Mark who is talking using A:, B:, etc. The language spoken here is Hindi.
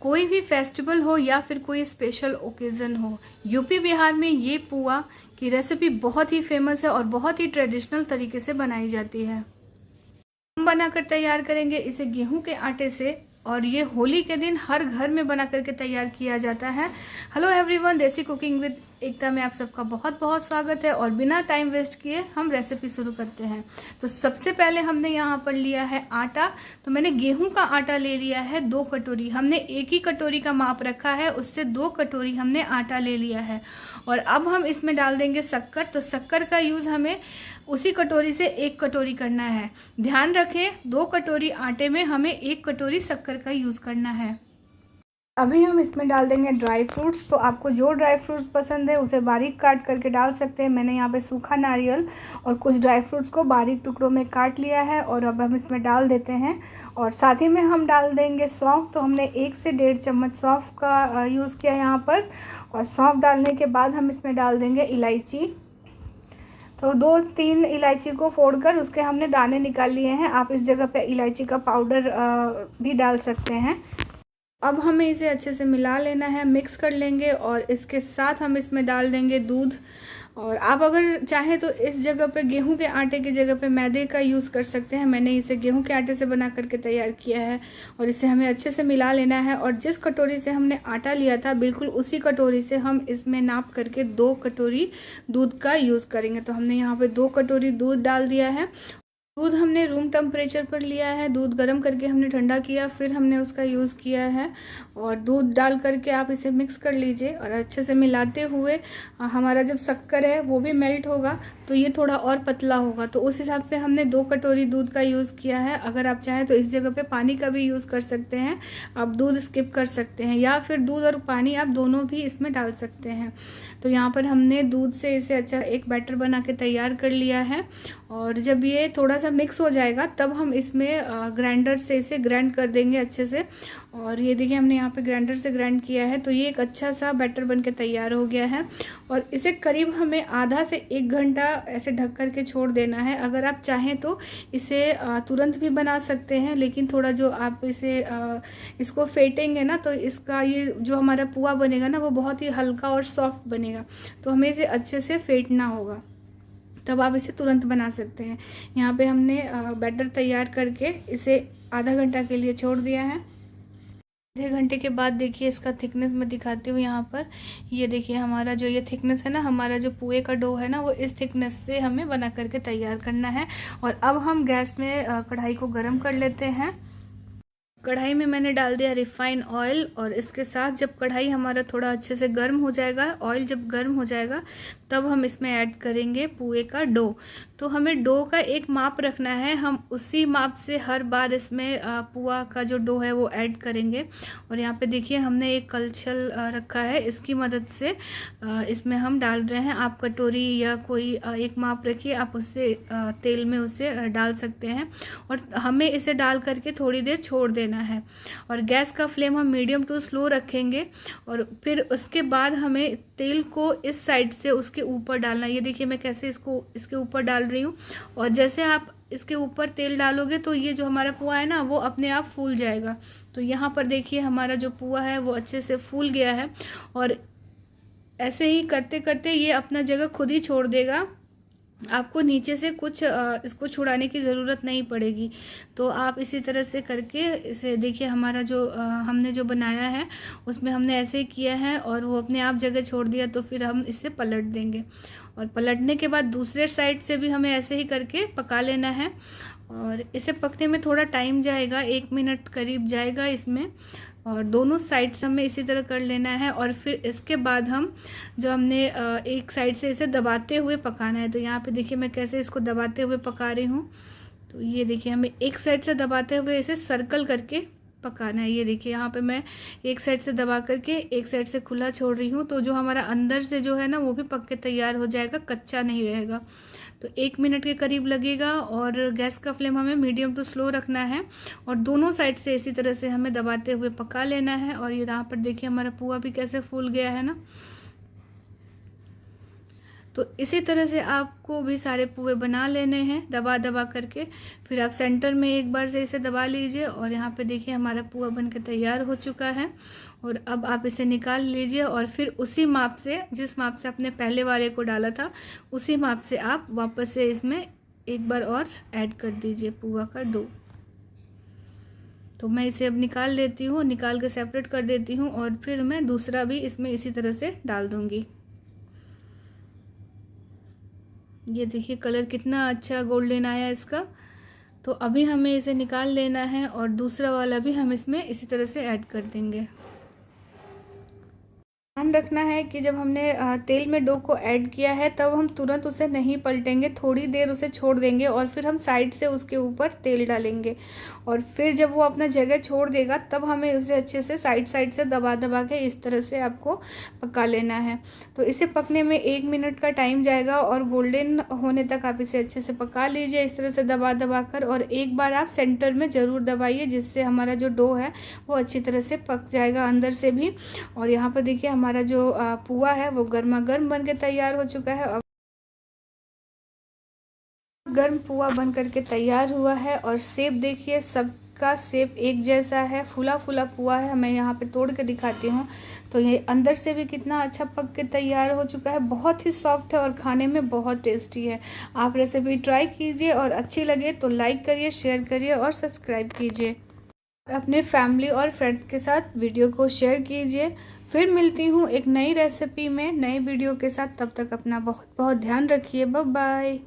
A: कोई भी फेस्टिवल हो या फिर कोई स्पेशल ओकेज़न हो, यूपी बिहार में ये पुआ की रेसिपी बहुत ही फेमस है और बहुत ही ट्रेडिशनल तरीके से बनाई जाती है। हम बनाकर तैयार करेंगे इसे गेहूं के आटे से और ये होली के दिन हर घर में बना करके तैयार किया जाता है। हेलो एवरीवन, देसी कुकिंग विद एकता में आप सबका बहुत बहुत स्वागत है और बिना टाइम वेस्ट किए हम रेसिपी शुरू करते हैं। तो सबसे पहले हमने यहाँ पर लिया है आटा। तो मैंने गेहूं का आटा ले लिया है 2 कटोरी। हमने एक ही कटोरी का माप रखा है, उससे 2 कटोरी हमने आटा ले लिया है। और अब हम इसमें डाल देंगे शक्कर। तो शक्कर का यूज़ हमें उसी कटोरी से 1 कटोरी करना है। ध्यान रखें 2 कटोरी आटे में हमें 1 कटोरी शक्कर का यूज़ करना है। अभी हम इसमें डाल देंगे ड्राई फ्रूट्स। तो आपको जो ड्राई फ्रूट्स पसंद है उसे बारीक काट करके डाल सकते हैं। मैंने यहाँ पे सूखा नारियल और कुछ ड्राई फ्रूट्स को बारीक टुकड़ों में काट लिया है और अब हम इसमें डाल देते हैं। और साथ ही में हम डाल देंगे सौंफ। तो हमने 1 से 1.5 चम्मच सौंफ का यूज़ किया यहाँ पर। और सौंफ डालने के बाद हम इसमें डाल देंगे इलायची। तो 2-3 इलायची को फोड़कर उसके हमने दाने निकाल लिए हैं। आप इस जगह पे इलायची का पाउडर भी डाल सकते हैं। अब हमें इसे अच्छे से मिला लेना है, मिक्स कर लेंगे और इसके साथ हम इसमें डाल देंगे दूध। और आप अगर चाहें तो इस जगह पे गेहूं के आटे की जगह पे मैदे का यूज़ कर सकते हैं। मैंने इसे गेहूं के आटे से बना करके तैयार किया है और इसे हमें अच्छे से मिला लेना है। और जिस कटोरी से हमने आटा लिया था बिल्कुल उसी कटोरी से हम इसमें नाप करके 2 कटोरी दूध का यूज़ करेंगे। तो हमने यहाँ पे 2 कटोरी दूध डाल दिया है। दूध हमने रूम टेम्परेचर पर लिया है, दूध गर्म करके हमने ठंडा किया, फिर हमने उसका यूज़ किया है। और दूध डाल करके आप इसे मिक्स कर लीजिए और अच्छे से मिलाते हुए हमारा जब शक्कर है वो भी मेल्ट होगा तो ये थोड़ा और पतला होगा। तो उस हिसाब से हमने 2 कटोरी दूध का यूज़ किया है। अगर आप चाहें तो इस जगह पे पानी का भी यूज़ कर सकते हैं, आप दूध स्किप कर सकते हैं या फिर दूध और पानी आप दोनों भी इसमें डाल सकते हैं। तो यहाँ पर हमने दूध से इसे अच्छा एक बैटर बना के तैयार कर लिया है। और जब ये थोड़ा सा मिक्स हो जाएगा तब हम इसमें ग्राइंडर से इसे ग्राइंड कर देंगे अच्छे से। और ये देखिए हमने यहाँ पे ग्राइंडर से ग्राइंड किया है तो ये एक अच्छा सा बैटर बन के तैयार हो गया है। और इसे करीब हमें आधा से 1 घंटा ऐसे ढक कर के छोड़ देना है। अगर आप चाहें तो इसे तुरंत भी बना सकते हैं, लेकिन थोड़ा जो आप इसको फेंटेंगे ना तो इसका ये जो हमारा पुआ बनेगा ना वो बहुत ही हल्का और सॉफ्ट बनेगा। तो हमें इसे अच्छे से फेंटना होगा, तब आप इसे तुरंत बना सकते हैं। यहाँ पे हमने बैटर तैयार करके इसे आधा घंटा के लिए छोड़ दिया है। आधे घंटे के बाद देखिए इसका थिकनेस मैं दिखाती हूँ। यहाँ पर ये देखिए हमारा जो ये थिकनेस है ना, हमारा जो पुए का डो है ना वो इस थिकनेस से हमें बना करके तैयार करना है। और अब हम गैस में कढ़ाई को गर्म कर लेते हैं। कढ़ाई में मैंने डाल दिया रिफाइन ऑयल और इसके साथ जब कढ़ाई हमारा थोड़ा अच्छे से गर्म हो जाएगा, ऑयल जब गर्म हो जाएगा तब हम इसमें ऐड करेंगे पुए का डो। तो हमें डो का एक माप रखना है, हम उसी माप से हर बार इसमें पुआ का जो डो है वो ऐड करेंगे। और यहाँ पे देखिए हमने एक कलछल रखा है, इसकी मदद से इसमें हम डाल रहे हैं। आप कटोरी या कोई एक माप रखिए, आप उससे तेल में उसे डाल सकते हैं। और हमें इसे डाल करके थोड़ी देर छोड़ देना है। और गैस का फ्लेम हम मीडियम टू स्लो रखेंगे। और फिर उसके बाद हमें तेल को इस साइड से उसके ऊपर डालना। ये देखिए मैं कैसे इसको इसके ऊपर डाल रही हूँ। और जैसे आप इसके ऊपर तेल डालोगे तो ये जो हमारा पुआ है ना वो अपने आप फूल जाएगा। तो यहाँ पर देखिए हमारा जो पुआ है वो अच्छे से फूल गया है। और ऐसे ही करते करते ये अपना जगह खुद ही छोड़ देगा। आपको नीचे से कुछ इसको छुड़ाने की ज़रूरत नहीं पड़ेगी। तो आप इसी तरह से करके इसे देखिए हमारा जो हमने जो बनाया है उसमें हमने ऐसे किया है और वो अपने आप जगह छोड़ दिया। तो फिर हम इसे पलट देंगे और पलटने के बाद दूसरे साइड से भी हमें ऐसे ही करके पका लेना है। और इसे पकने में थोड़ा टाइम जाएगा, 1 मिनट करीब जाएगा इसमें। और दोनों साइड्स हमें इसी तरह कर लेना है। और फिर इसके बाद हम जो हमने एक साइड से इसे दबाते हुए पकाना है। तो यहाँ पे देखिए मैं कैसे इसको दबाते हुए पका रही हूँ। तो ये देखिए हमें एक साइड से दबाते हुए इसे सर्कल करके पकाना है। ये देखिए यहाँ पे मैं एक साइड से दबा करके एक साइड से खुला छोड़ रही हूँ। तो जो हमारा अंदर से जो है ना वो भी पक के तैयार हो जाएगा, कच्चा नहीं रहेगा। तो 1 मिनट के करीब लगेगा। और गैस का फ्लेम हमें मीडियम टू स्लो रखना है और दोनों साइड से इसी तरह से हमें दबाते हुए पका लेना है। और ये यहाँ पर देखिए हमारा पुआ भी कैसे फूल गया है ना। तो इसी तरह से आपको भी सारे पुए बना लेने हैं दबा दबा करके। फिर आप सेंटर में एक बार से इसे दबा लीजिए और यहाँ पे देखिए हमारा पुआ बनके तैयार हो चुका है। और अब आप इसे निकाल लीजिए और फिर उसी माप से, जिस माप से आपने पहले वाले को डाला था, उसी माप से आप वापस से इसमें एक बार और ऐड कर दीजिए पुआ का डो। तो मैं इसे अब निकाल लेती हूँ, निकाल के सेपरेट कर देती हूँ और फिर मैं दूसरा भी इसमें इसी तरह से डाल दूँगी। ये देखिए कलर कितना अच्छा गोल्डन आया इसका। तो अभी हमें इसे निकाल लेना है और दूसरा वाला भी हम इसमें इसी तरह से ऐड कर देंगे। ध्यान रखना है कि जब हमने तेल में डो को ऐड किया है तब हम तुरंत उसे नहीं पलटेंगे, थोड़ी देर उसे छोड़ देंगे और फिर हम साइड से उसके ऊपर तेल डालेंगे और फिर जब वो अपना जगह छोड़ देगा तब हमें उसे अच्छे से साइड से दबा दबा के इस तरह से आपको पका लेना है। तो इसे पकने में 1 मिनट का टाइम जाएगा और गोल्डन होने तक आप इसे अच्छे से पका लीजिए इस तरह से दबा दबा कर। और एक बार आप सेंटर में ज़रूर दबाइए जिससे हमारा जो डो है वो अच्छी तरह से पक जाएगा अंदर से भी। और यहाँ पर देखिए हमारा जो पुआ है वो गर्मा गर्म बन के तैयार हो चुका है। अब गर्म पुआ बन करके तैयार हुआ है और शेप देखिए सबका शेप एक जैसा है, फूला फूला पुआ है। मैं यहाँ पे तोड़ के दिखाती हूँ तो ये अंदर से भी कितना अच्छा पक के तैयार हो चुका है। बहुत ही सॉफ्ट है और खाने में बहुत टेस्टी है। आप रेसिपी ट्राई कीजिए और अच्छी लगे तो लाइक करिए, शेयर करिए और सब्सक्राइब कीजिए। अपने फैमिली और फ्रेंड्स के साथ वीडियो को शेयर कीजिए। फिर मिलती हूँ एक नई रेसिपी में, नए वीडियो के साथ। तब तक अपना बहुत बहुत ध्यान रखिए। Bye bye.